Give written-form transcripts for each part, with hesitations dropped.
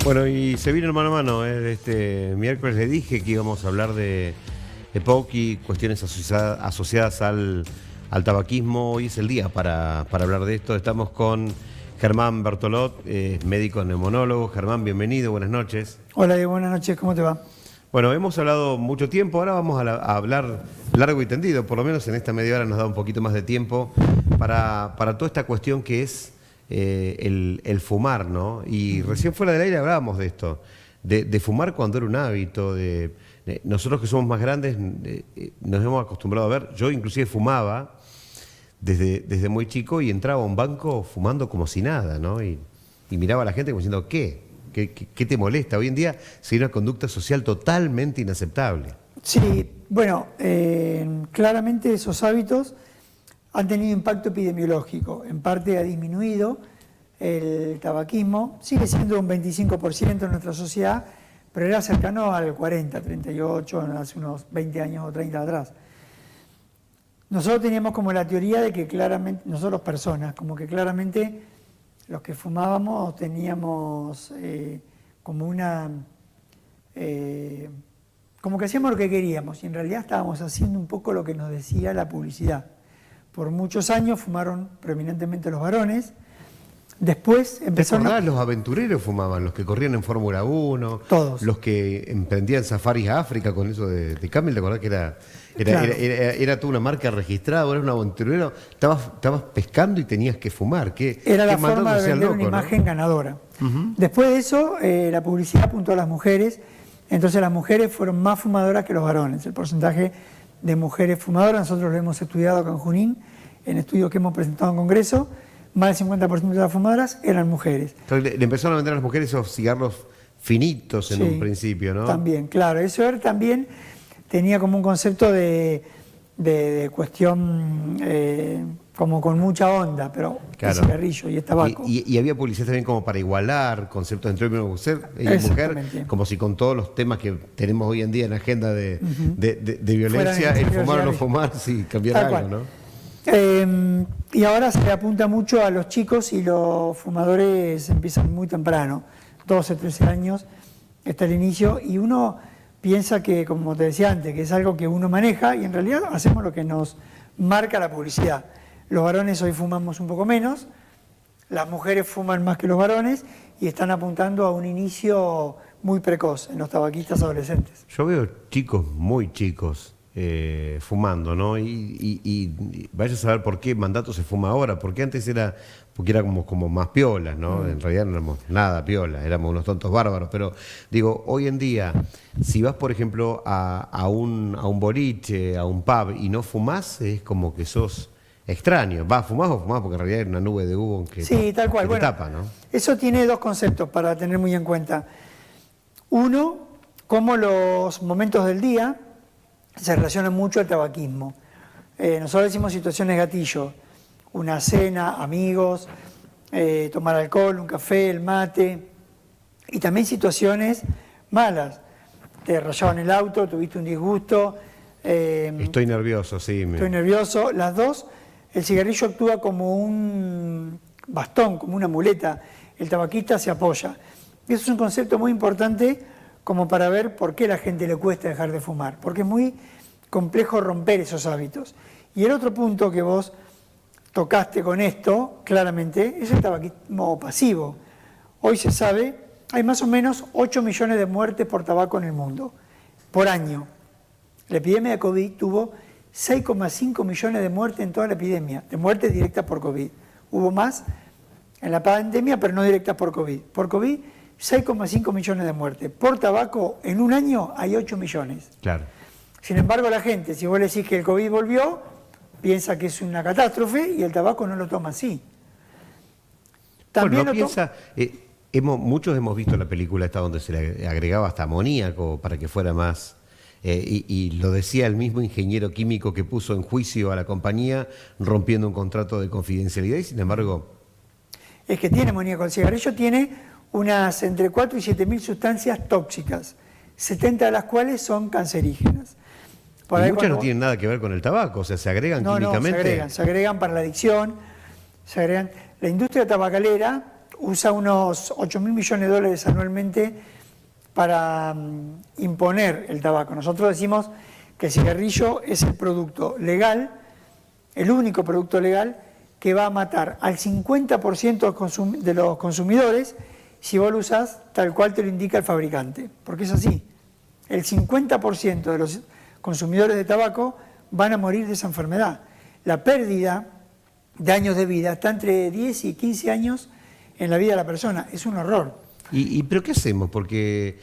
Bueno, y se vino mano a mano. Este miércoles le dije que íbamos a hablar de EPOC y cuestiones asociadas al tabaquismo. Hoy es el día para hablar de esto. Estamos con Germán Bertolot, médico neumonólogo. Germán, bienvenido, buenas noches. Hola, Diego, buenas noches, ¿cómo te va? Bueno, hemos hablado mucho tiempo, ahora vamos a hablar largo y tendido, por lo menos en esta media hora nos da un poquito más de tiempo para toda esta cuestión que es el fumar, ¿no? Y recién fuera del aire hablábamos de esto, de fumar cuando era un hábito, nosotros que somos más grandes nos hemos acostumbrado a ver, yo inclusive fumaba desde muy chico y entraba a un banco fumando como si nada, ¿no? Y miraba a la gente como diciendo, ¿Qué te molesta? Hoy en día sería una conducta social totalmente inaceptable. Sí, bueno, claramente esos hábitos han tenido impacto epidemiológico. En parte ha disminuido el tabaquismo, sigue siendo un 25% en nuestra sociedad, pero era cercano al 40, 38, hace unos 20 años o 30 atrás. Nosotros teníamos como la teoría de que claramente, nosotros personas, como que claramente los que fumábamos teníamos como que hacíamos lo que queríamos y en realidad estábamos haciendo un poco lo que nos decía la publicidad. Por muchos años fumaron preeminentemente los varones, después empezaron... ¿Te acordás? Los aventureros fumaban, los que corrían en Fórmula 1, todos. Los que emprendían safaris a África con eso de Camel, ¿te acordás que era toda una marca registrada? Eras un aventurero, estabas pescando y tenías que fumar. Era la forma de vender una imagen ganadora. Después de eso, la publicidad apuntó a las mujeres, entonces las mujeres fueron más fumadoras que los varones. El porcentaje de mujeres fumadoras, nosotros lo hemos estudiado acá en Junín, en estudios que hemos presentado en Congreso, más del 50% de las fumadoras eran mujeres. Entonces, le empezaron a vender a las mujeres esos cigarros finitos en un principio, ¿no? También, claro. Eso también tenía como un concepto de cuestión como con mucha onda, pero claro, el cigarrillo y el tabaco. Y había publicidad también como para igualar conceptos entre hombre y mujer, como si con todos los temas que tenemos hoy en día en la agenda de violencia, el fumar o no fumar, sí, cambiara algo, ¿no? Y ahora se apunta mucho a los chicos y los fumadores empiezan muy temprano, 12, 13 años, está el inicio, y uno piensa que, como te decía antes, que es algo que uno maneja y en realidad hacemos lo que nos marca la publicidad. Los varones hoy fumamos un poco menos, las mujeres fuman más que los varones y están apuntando a un inicio muy precoz en los tabaquistas adolescentes. Yo veo chicos muy chicos fumando, ¿no? Y vaya a saber por qué Mandato se fuma ahora, porque antes era como más piolas, ¿no? En realidad no éramos nada piolas, éramos unos tontos bárbaros, pero digo, hoy en día, si vas, por ejemplo, a un boliche, a un pub y no fumás, es como que sos extraño. ¿Fumás o fumás? Porque en realidad hay una nube de humo que, sí, tal cual. Que te tapa, ¿no? Eso tiene dos conceptos para tener muy en cuenta. Uno, cómo los momentos del día se relacionan mucho al tabaquismo. Nosotros decimos situaciones gatillo, una cena, amigos, tomar alcohol, un café, el mate, y también situaciones malas. Te rayaron el auto, tuviste un disgusto. Estoy nervioso, sí. Estoy nervioso. Las dos, el cigarrillo actúa como un bastón, como una muleta. El tabaquista se apoya. Eso es un concepto muy importante como para ver por qué a la gente le cuesta dejar de fumar, porque es muy complejo romper esos hábitos. Y el otro punto que vos tocaste con esto, claramente, es el tabaquismo pasivo. Hoy se sabe, hay más o menos 8 millones de muertes por tabaco en el mundo, por año. La epidemia de COVID tuvo 6,5 millones de muertes en toda la epidemia, de muertes directas por COVID. Hubo más en la pandemia, pero no directas por COVID. Por COVID, 6,5 millones de muertes. Por tabaco, en un año hay 8 millones. Claro. Sin embargo, la gente, si vos le decís que el COVID volvió, piensa que es una catástrofe y el tabaco no lo toma así. También piensa, muchos hemos visto la película esta donde se le agregaba hasta amoníaco para que fuera más... y lo decía el mismo ingeniero químico que puso en juicio a la compañía rompiendo un contrato de confidencialidad y sin embargo... Es que tiene amoníaco. El cigarrillo tiene unas entre 4 y 7 mil sustancias tóxicas, 70 de las cuales son cancerígenas. Y muchas no tienen nada que ver con el tabaco, o sea, se agregan químicamente. No, se agregan para la adicción, se agregan. La industria tabacalera usa unos 8.000 millones de dólares anualmente para imponer el tabaco. Nosotros decimos que el cigarrillo es el producto legal, el único producto legal que va a matar al 50% de los consumidores si vos lo usás tal cual te lo indica el fabricante, porque es así. El 50% de los consumidores de tabaco van a morir de esa enfermedad. La pérdida de años de vida está entre 10 y 15 años en la vida de la persona. Es un horror. ¿Pero qué hacemos? Porque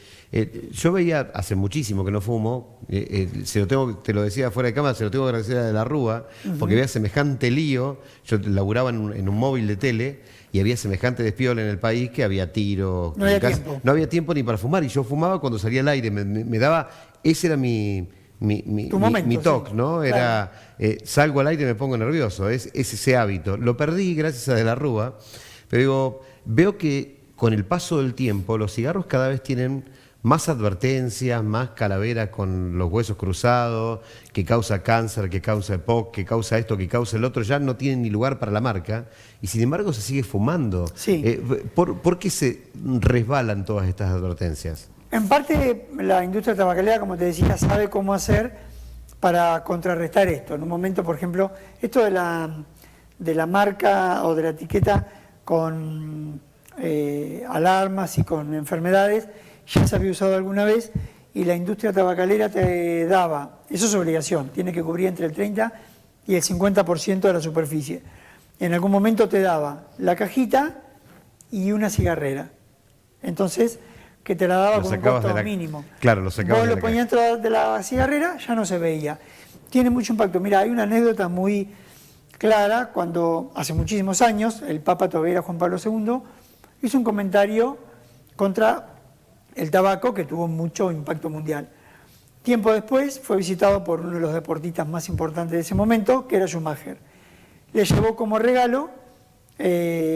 yo veía hace muchísimo que no fumo, te lo decía fuera de cámara, se lo tengo que agradecer a De la Rúa, porque había semejante lío. Yo laburaba en un móvil de tele y había semejante despiole en el país que había tiros. No había tiempo. No había tiempo ni para fumar, y yo fumaba cuando salía al aire. Me daba, ese era mi toque, ¿no? Era, salgo al aire y me pongo nervioso, es ese hábito. Lo perdí gracias a De la Rúa, pero digo, veo que con el paso del tiempo los cigarros cada vez tienen más advertencias, más calaveras con los huesos cruzados, que causa cáncer, que causa EPOC, que causa esto, que causa el otro, ya no tienen ni lugar para la marca, y sin embargo se sigue fumando. Sí. ¿Por qué se resbalan todas estas advertencias? En parte la industria tabacalera, como te decía, sabe cómo hacer para contrarrestar esto. En un momento, por ejemplo, esto de la marca o de la etiqueta con alarmas y con enfermedades, ya se había usado alguna vez, y la industria tabacalera te daba, eso es obligación, tiene que cubrir entre el 30 y el 50% de la superficie. En algún momento te daba la cajita y una cigarrera. Entonces, que te la daba con un costo mínimo. Claro, lo sacabas. Vos lo ponías dentro de la cigarrera, ya no se veía. Tiene mucho impacto. Mira, hay una anécdota muy clara, cuando hace muchísimos años, el Papa todavía era Juan Pablo II, hizo un comentario contra el tabaco que tuvo mucho impacto mundial. Tiempo después fue visitado por uno de los deportistas más importantes de ese momento, que era Schumacher. Le llevó como regalo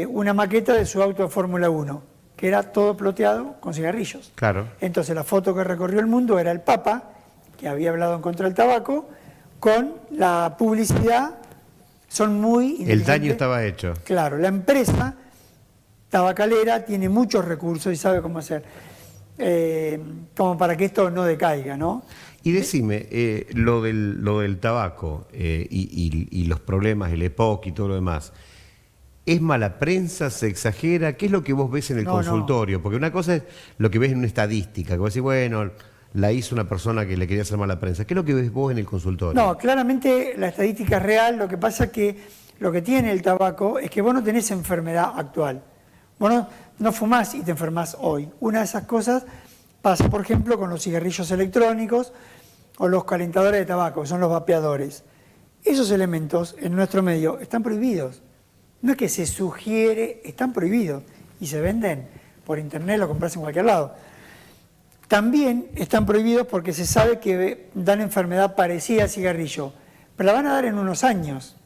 una maqueta de su auto de Fórmula 1, que era todo ploteado con cigarrillos. Claro. Entonces la foto que recorrió el mundo era el Papa, que había hablado en contra del tabaco, con la publicidad. Son muy... El daño estaba hecho. Claro, la empresa tabacalera tiene muchos recursos y sabe cómo hacer, como para que esto no decaiga, ¿no? Y decime, lo del tabaco y los problemas, el EPOC y todo lo demás, ¿es mala prensa? ¿Se exagera? ¿Qué es lo que vos ves en el consultorio? Porque una cosa es lo que ves en una estadística, que vos decís, bueno, la hizo una persona que le quería hacer mala prensa. ¿Qué es lo que ves vos en el consultorio? No, claramente la estadística es real. Lo que pasa es que lo que tiene el tabaco es que vos no tenés enfermedad actual. Vos no fumás y te enfermás hoy. Una de esas cosas pasa, por ejemplo, con los cigarrillos electrónicos o los calentadores de tabaco, que son los vapeadores. Esos elementos en nuestro medio están prohibidos. No es que se sugiere, están prohibidos y se venden por internet, lo compras en cualquier lado. También están prohibidos porque se sabe que dan enfermedad parecida al cigarrillo, pero la van a dar en unos años.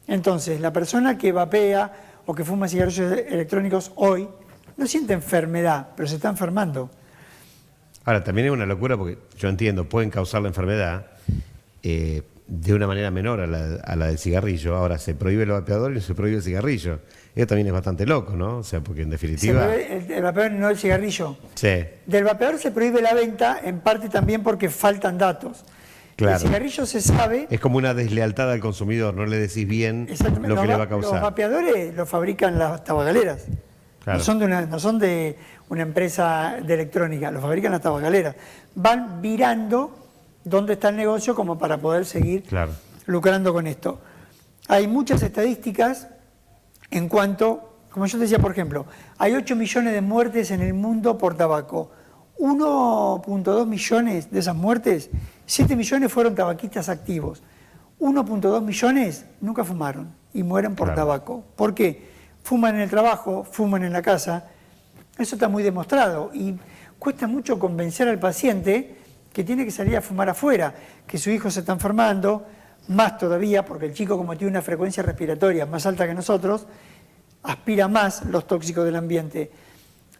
Entonces, la persona que vapea o que fuma cigarrillos electrónicos hoy no siente enfermedad, pero se está enfermando. Ahora, también es una locura porque yo entiendo, pueden causar la enfermedad de una manera menor a la del cigarrillo. Ahora se prohíbe el vapeador y se prohíbe el cigarrillo. Eso también es bastante loco, ¿no? O sea, porque en definitiva... Se prohíbe el vapeador y no el cigarrillo. Sí. Del vapeador se prohíbe la venta, en parte también porque faltan datos. Claro. El cigarrillo se sabe... Es como una deslealtad al consumidor, no le decís bien lo que le va a causar. Los vapeadores los fabrican las tabacaleras. Claro. No son de una empresa de electrónica, los fabrican las tabacaleras. Van virando dónde está el negocio como para poder seguir lucrando con esto. Hay muchas estadísticas en cuanto, como yo te decía, por ejemplo, hay 8 millones de muertes en el mundo por tabaco. 1.2 millones de esas muertes, 7 millones fueron tabaquistas activos. 1.2 millones nunca fumaron y mueren por tabaco. ¿Por qué? Fuman en el trabajo, fuman en la casa. Eso está muy demostrado y cuesta mucho convencer al paciente que tiene que salir a fumar afuera, que su hijo se está enfermando, más todavía porque el chico, como tiene una frecuencia respiratoria más alta que nosotros, aspira más los tóxicos del ambiente.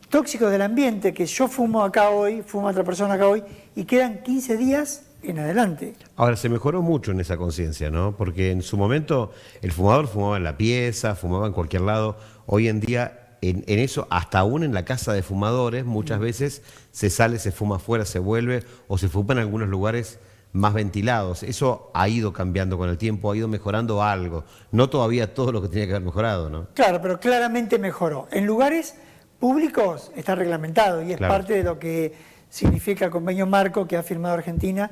Tóxicos del ambiente que yo fumo acá hoy, fuma otra persona acá hoy, y quedan 15 días en adelante. Ahora, se mejoró mucho en esa conciencia, ¿no? Porque en su momento el fumador fumaba en la pieza, fumaba en cualquier lado. Hoy en día en eso, hasta aún en la casa de fumadores, muchas veces se sale, se fuma afuera, se vuelve, o se fuma en algunos lugares más ventilados. Eso ha ido cambiando con el tiempo, ha ido mejorando algo. No todavía todo lo que tenía que haber mejorado, ¿no? Claro, pero claramente mejoró. En lugares públicos está reglamentado y es Claro. parte de lo que significa el convenio marco que ha firmado Argentina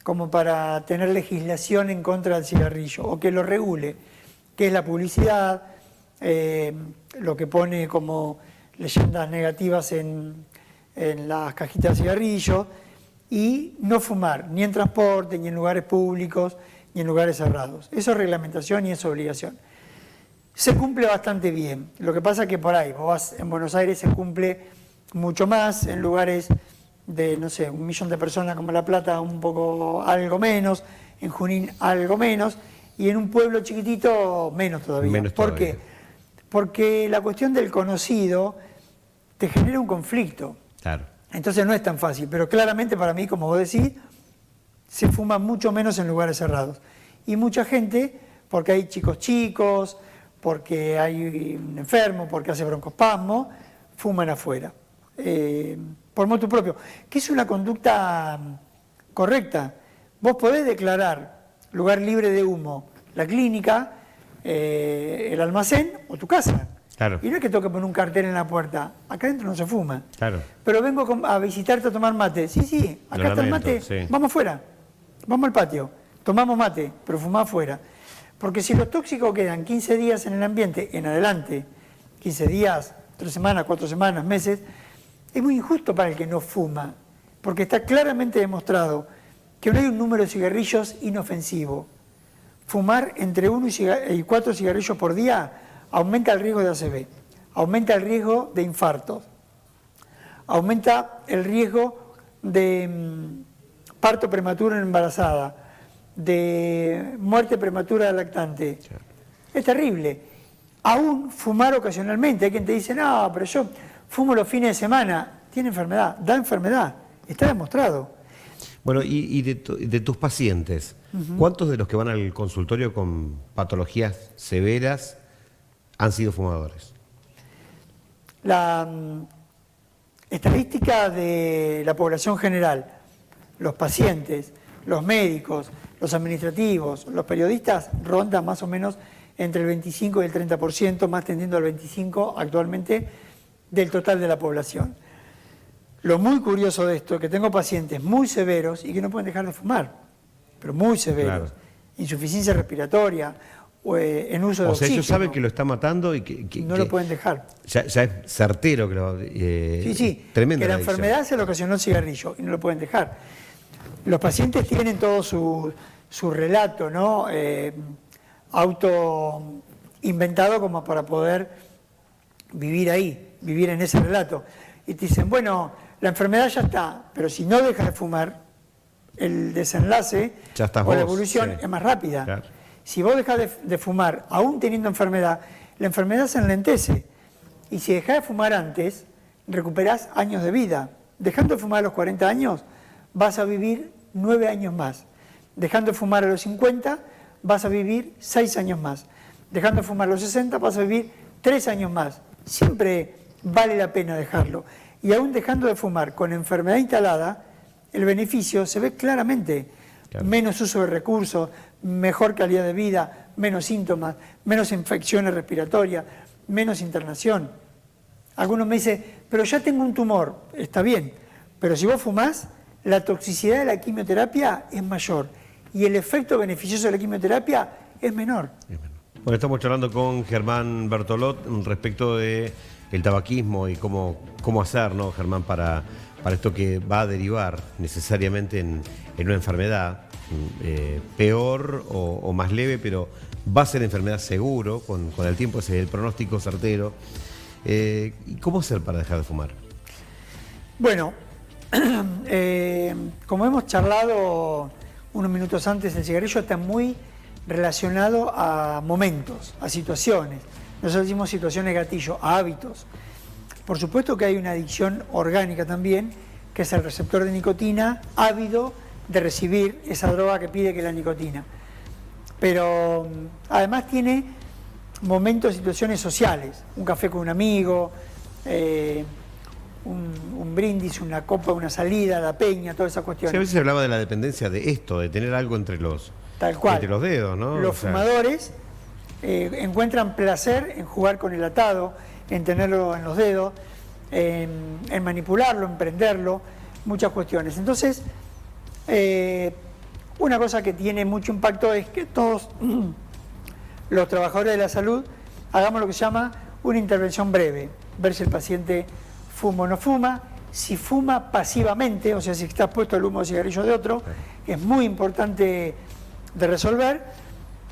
como para tener legislación en contra del cigarrillo o que lo regule, que es la publicidad, lo que pone como leyendas negativas en las cajitas de cigarrillos, y no fumar ni en transporte, ni en lugares públicos, ni en lugares cerrados. Eso es reglamentación y es obligación. Se cumple bastante bien. Lo que pasa es que por ahí, vos vas en Buenos Aires, se cumple mucho más, en lugares de, no sé, 1 millón de personas como La Plata, un poco algo menos, en Junín algo menos, y en un pueblo chiquitito menos todavía. Menos ¿Por todavía. qué? Porque la cuestión del conocido te genera un conflicto. Claro. Entonces no es tan fácil, pero claramente para mí, como vos decís, se fuma mucho menos en lugares cerrados. Y mucha gente, porque hay chicos, porque hay un enfermo, porque hace broncoespasmo, fuman afuera, por motu propio, que es una conducta correcta. Vos podés declarar lugar libre de humo la clínica, el almacén o tu casa. Claro. Y no es que tengo que poner un cartel en la puerta, acá adentro no se fuma. Claro. Pero vengo a visitarte a tomar mate. Sí, acá Lo está el lamento, mate, sí. vamos afuera, vamos al patio, tomamos mate, pero fumá afuera. Porque si los tóxicos quedan 15 días en el ambiente, en adelante, 15 días, 3 semanas, 4 semanas, meses, es muy injusto para el que no fuma, porque está claramente demostrado que no hay un número de cigarrillos inofensivo. Fumar entre 1 y 4 cigarrillos por día aumenta el riesgo de ACV, aumenta el riesgo de infartos, aumenta el riesgo de parto prematuro en embarazada, de muerte prematura de lactante. Es terrible. Aún fumar ocasionalmente, hay quien te dice, no, pero yo fumo los fines de semana, tiene enfermedad, da enfermedad, está demostrado. Bueno, y de tus pacientes, ¿cuántos de los que van al consultorio con patologías severas han sido fumadores? La estadística de la población general, los pacientes, los médicos, los administrativos, los periodistas, rondan más o menos entre el 25 y el 30%, más tendiendo al 25% actualmente del total de la población. Lo muy curioso de esto es que tengo pacientes muy severos y que no pueden dejar de fumar, pero muy severos. Claro. Insuficiencia respiratoria, o en uso de O sea, oxígeno. ellos saben que lo está matando y que no lo pueden dejar. Ya es certero que lo... Sí, tremenda que la adicción. enfermedad se le ocasionó el cigarrillo y no lo pueden dejar. Los pacientes tienen todo su relato, ¿no? Auto inventado como para poder vivir ahí, vivir en ese relato. Y te dicen, bueno, la enfermedad ya está, pero si no dejas de fumar, el desenlace Ya estás o la vos, evolución sí. es más rápida. Claro. Si vos dejás de fumar, aún teniendo enfermedad, la enfermedad se enlentece. Y si dejás de fumar antes, recuperás años de vida. Dejando de fumar a los 40 años, vas a vivir 9 años más. Dejando de fumar a los 50, vas a vivir 6 años más. Dejando de fumar a los 60, vas a vivir 3 años más. Siempre vale la pena dejarlo. Y aún dejando de fumar con enfermedad instalada, el beneficio se ve claramente. Claro. Menos uso de recursos, mejor calidad de vida, menos síntomas, menos infecciones respiratorias, menos internación. Algunos me dicen, pero ya tengo un tumor. Está bien, pero si vos fumás, la toxicidad de la quimioterapia es mayor y el efecto beneficioso de la quimioterapia es menor. Bueno, estamos charlando con Germán Bertolot respecto de el tabaquismo y cómo hacer, ¿no, Germán, para esto que va a derivar necesariamente en una enfermedad peor o más leve, pero va a ser enfermedad seguro, con el tiempo ese es el pronóstico certero. ¿Y cómo hacer para dejar de fumar? Bueno, como hemos charlado unos minutos antes, el cigarrillo está muy relacionado a momentos, a situaciones. Nosotros decimos situaciones gatillo, a hábitos. Por supuesto que hay una adicción orgánica también, que es el receptor de nicotina, ávido de recibir esa droga que pide, que es la nicotina. Pero además tiene momentos, situaciones sociales, un café con un amigo, un brindis, una copa, una salida, la peña, todas esas cuestiones. Sí, a veces se hablaba de la dependencia de esto, de tener algo entre los, Tal cual. entre los dedos, ¿no? Los fumadores encuentran placer en jugar con el atado, en tenerlo en los dedos, en manipularlo, en prenderlo, muchas cuestiones. Entonces, una cosa que tiene mucho impacto es que todos los trabajadores de la salud hagamos lo que se llama una intervención breve, ver si el paciente fuma o no fuma, si fuma pasivamente, o sea, si está expuesto al humo de cigarrillo de otro, es muy importante de resolver,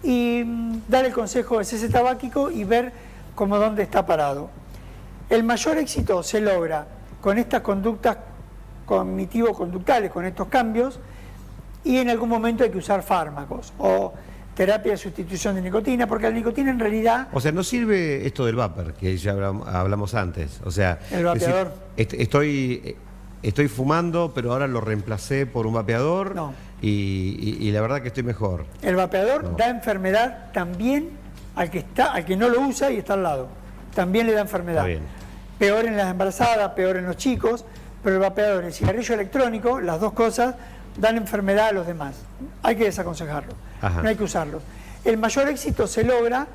y dar el consejo de cese tabáquico y ver cómo dónde está parado. El mayor éxito se logra con estas conductas cognitivo-conductales, con estos cambios, y en algún momento hay que usar fármacos o terapia de sustitución de nicotina, porque la nicotina en realidad... O sea, no sirve esto del vapor, que ya hablamos antes. O sea, el vapeador. Estoy fumando, pero ahora lo reemplacé por un vapeador, No. y la verdad que estoy mejor. El vapeador da enfermedad también al que no lo usa y está al lado. También le da enfermedad. Está bien. Peor en las embarazadas, peor en los chicos, pero el vapeador, el cigarrillo electrónico, las dos cosas dan enfermedad a los demás. Hay que desaconsejarlo, Ajá. no hay que usarlo. El mayor éxito se logra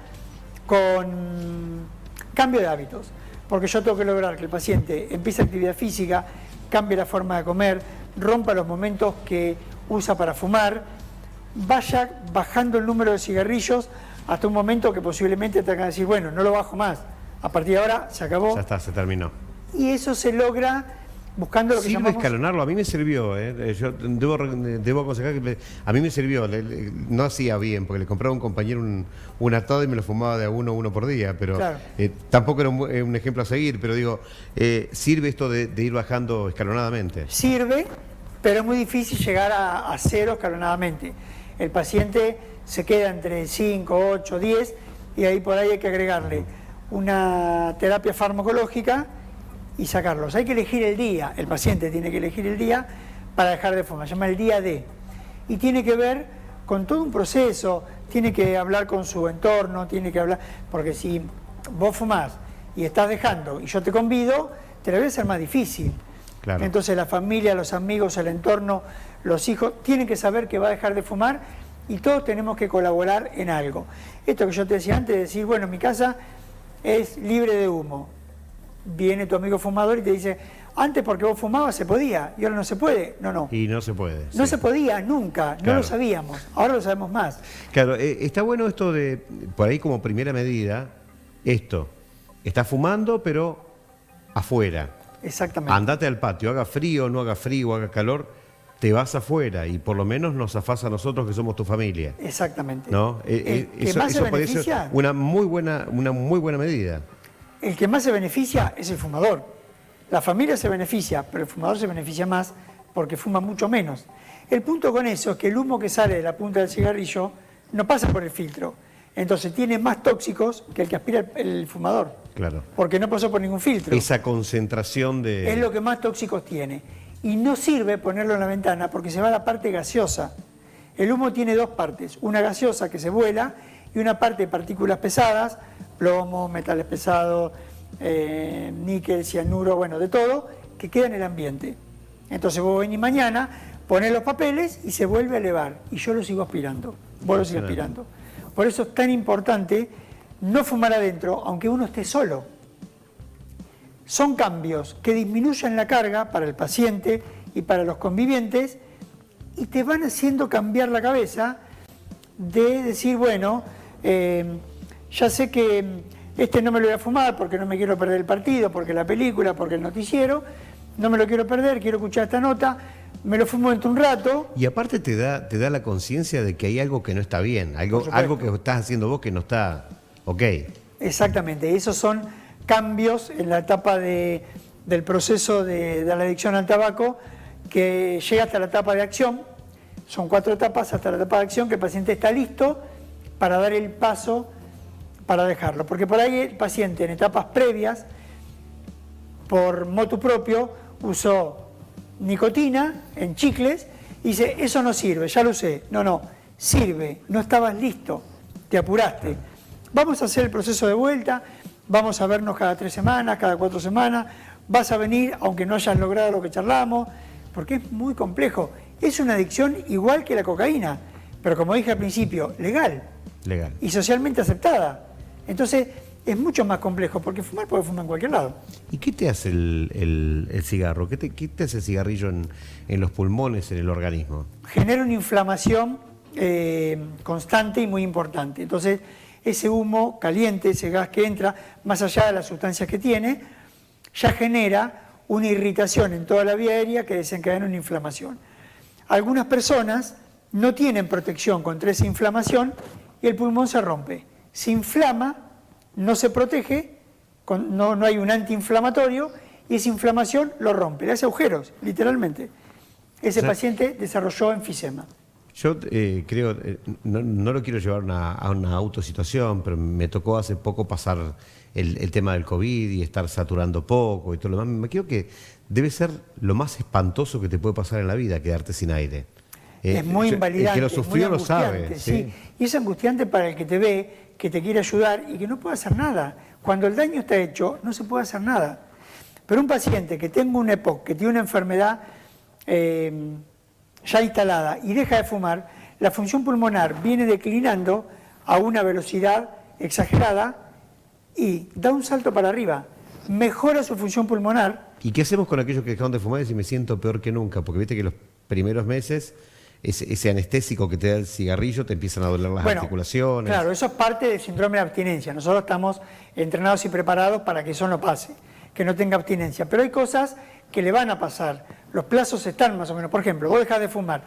con cambio de hábitos, porque yo tengo que lograr que el paciente empiece actividad física, cambie la forma de comer, rompa los momentos que usa para fumar, vaya bajando el número de cigarrillos hasta un momento que posiblemente tenga que decir, bueno, no lo bajo más, a partir de ahora se acabó. Ya está, se terminó. Y eso se logra buscando lo que ¿Sirve llamamos... escalonarlo? A mí me sirvió, yo debo aconsejar que a mí me sirvió, no hacía bien, porque le compraba a un compañero un atado y me lo fumaba de a uno por día, pero Claro. Tampoco era un ejemplo a seguir, pero digo, ¿sirve esto de ir bajando escalonadamente? Sirve, pero es muy difícil llegar a cero escalonadamente. El paciente se queda entre 5, 8, 10 y ahí por ahí hay que agregarle una terapia farmacológica y sacarlos. Hay que elegir el día, el paciente tiene que elegir el día para dejar de fumar, se llama el día D. Y tiene que ver con todo un proceso, tiene que hablar con su entorno, tiene que hablar, porque si vos fumás y estás dejando y yo te convido, te la voy a hacer más difícil. Claro. Entonces la familia, los amigos, el entorno, los hijos, tienen que saber que va a dejar de fumar y todos tenemos que colaborar en algo. Esto que yo te decía antes, de decir, bueno, mi casa es libre de humo. Viene tu amigo fumador y te dice, antes porque vos fumabas se podía y ahora no se puede. No. Y no se puede. No sí. se podía nunca, Claro. no lo sabíamos, ahora lo sabemos más. Claro, está bueno esto de, por ahí como primera medida, esto, estás fumando pero afuera. Exactamente. Andate al patio, haga frío, no haga frío, haga calor, te vas afuera y por lo menos nos zafás a nosotros que somos tu familia. Exactamente. ¿No? El que más se puede ser beneficia, una muy buena medida. el que más se beneficia es el fumador. La familia se beneficia, pero el fumador se beneficia más porque fuma mucho menos. El punto con eso es que el humo que sale de la punta del cigarrillo no pasa por el filtro. Entonces tiene más tóxicos que el que aspira el fumador. Claro. Porque no pasó por ningún filtro. Esa concentración de... Es lo que más tóxicos tiene. Y no sirve ponerlo en la ventana porque se va a la parte gaseosa. El humo tiene dos partes, una gaseosa que se vuela y una parte de partículas pesadas, plomo, metales pesados, níquel, cianuro, bueno, de todo, que queda en el ambiente. Entonces vos venís mañana, ponés los papeles y se vuelve a elevar. Y yo lo sigo aspirando, vos lo sigues aspirando. Por eso es tan importante no fumar adentro, aunque uno esté solo. Son cambios que disminuyen la carga para el paciente y para los convivientes y te van haciendo cambiar la cabeza de decir, bueno, ya sé que este no me lo voy a fumar porque no me quiero perder el partido, porque la película, porque el noticiero, no me lo quiero perder, quiero escuchar esta nota, me lo fumo dentro un rato. Y aparte te da la conciencia de que hay algo que no está bien, algo que estás haciendo vos que no está ok. Exactamente, esos son cambios en la etapa del proceso de la adicción al tabaco que llega hasta la etapa de acción. Son 4 etapas hasta la etapa de acción que el paciente está listo para dar el paso para dejarlo. Porque por ahí el paciente en etapas previas, por motu propio, usó nicotina en chicles y dice, eso no sirve, ya lo usé. No, sirve, no estabas listo, te apuraste. vamos a hacer el proceso de vuelta, vamos a vernos cada 3 semanas, cada 4 semanas, vas a venir aunque no hayas logrado lo que charlamos, porque es muy complejo. Es una adicción igual que la cocaína, pero como dije al principio, legal. Y socialmente aceptada. Entonces es mucho más complejo, porque fumar puede fumar en cualquier lado. ¿Y qué te hace el cigarro? ¿Qué te hace el cigarrillo en los pulmones, en el organismo? Genera una inflamación constante y muy importante. Entonces ese humo caliente, ese gas que entra, más allá de las sustancias que tiene, ya genera una irritación en toda la vía aérea que desencadena una inflamación. Algunas personas no tienen protección contra esa inflamación y el pulmón se rompe. Se inflama, no se protege, no hay un antiinflamatorio y esa inflamación lo rompe, le hace agujeros, literalmente. Ese paciente desarrolló enfisema. Yo creo, no lo quiero llevar a una autosituación, pero me tocó hace poco pasar el tema del COVID y estar saturando poco y todo lo demás. Me creo que debe ser lo más espantoso que te puede pasar en la vida, quedarte sin aire. Es muy invalidante. El que lo sufrió lo sabe. Sí. Y es angustiante para el que te ve, que te quiere ayudar y que no puede hacer nada. Cuando el daño está hecho, no se puede hacer nada. Pero un paciente que tenga una EPOC, que tiene una enfermedad ya instalada y deja de fumar, la función pulmonar viene declinando a una velocidad exagerada y da un salto para arriba, mejora su función pulmonar. ¿Y qué hacemos con aquellos que dejaron de fumar y dicen me siento peor que nunca? Porque viste que los primeros meses ese anestésico que te da el cigarrillo te empiezan a doler las articulaciones. Claro, eso es parte del síndrome de abstinencia. Nosotros estamos entrenados y preparados para que eso no pase, que no tenga abstinencia. Pero hay cosas que le van a pasar. Los plazos están más o menos. Por ejemplo, vos dejás de fumar.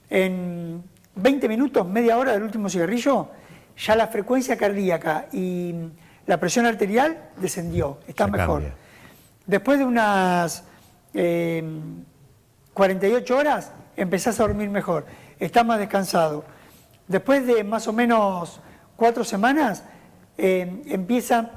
En 20 minutos, media hora del último cigarrillo, ya la frecuencia cardíaca y la presión arterial descendió, está mejor. Cambia. Después de unas 48 horas, empezás a dormir mejor, estás más descansado. Después de más o menos 4 semanas, empieza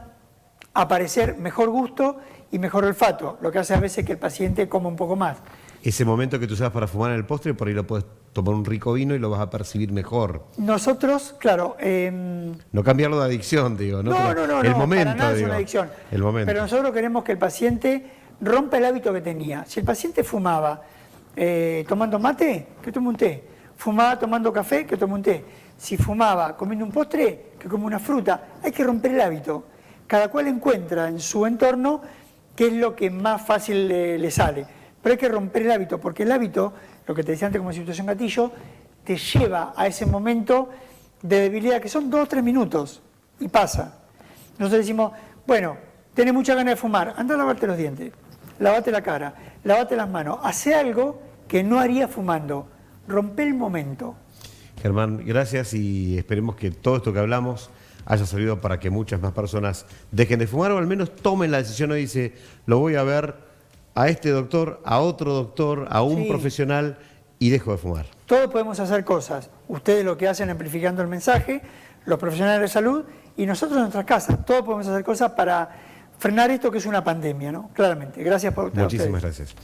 a aparecer mejor gusto y mejor olfato, lo que hace a veces que el paciente coma un poco más. Ese momento que tú usas para fumar en el postre, por ahí lo puedes tomar un rico vino y lo vas a percibir mejor. Nosotros, claro... no cambiarlo de adicción, digo. No, el momento, para nada digo, es una adicción. El momento. Pero nosotros queremos que el paciente rompa el hábito que tenía. Si el paciente fumaba tomando mate, que tome un té. Fumaba tomando café, que tome un té. Si fumaba comiendo un postre, que come una fruta. Hay que romper el hábito. Cada cual encuentra en su entorno qué es lo que más fácil le sale. Pero hay que romper el hábito, porque el hábito, lo que te decía antes como situación gatillo, te lleva a ese momento de debilidad, que son 2 o 3 minutos, y pasa. Nosotros decimos, bueno, tenés mucha ganas de fumar, anda a lavarte los dientes, lavate la cara, lavate las manos, hace algo que no haría fumando, rompe el momento. Germán, gracias y esperemos que todo esto que hablamos haya servido para que muchas más personas dejen de fumar o al menos tomen la decisión y dice, lo voy a ver a este doctor, a otro doctor, a un profesional y dejo de fumar. Todos podemos hacer cosas. Ustedes lo que hacen amplificando el mensaje, los profesionales de salud y nosotros en nuestras casas. Todos podemos hacer cosas para frenar esto que es una pandemia, ¿no? Claramente. Gracias por ustedes. Muchísimas gracias.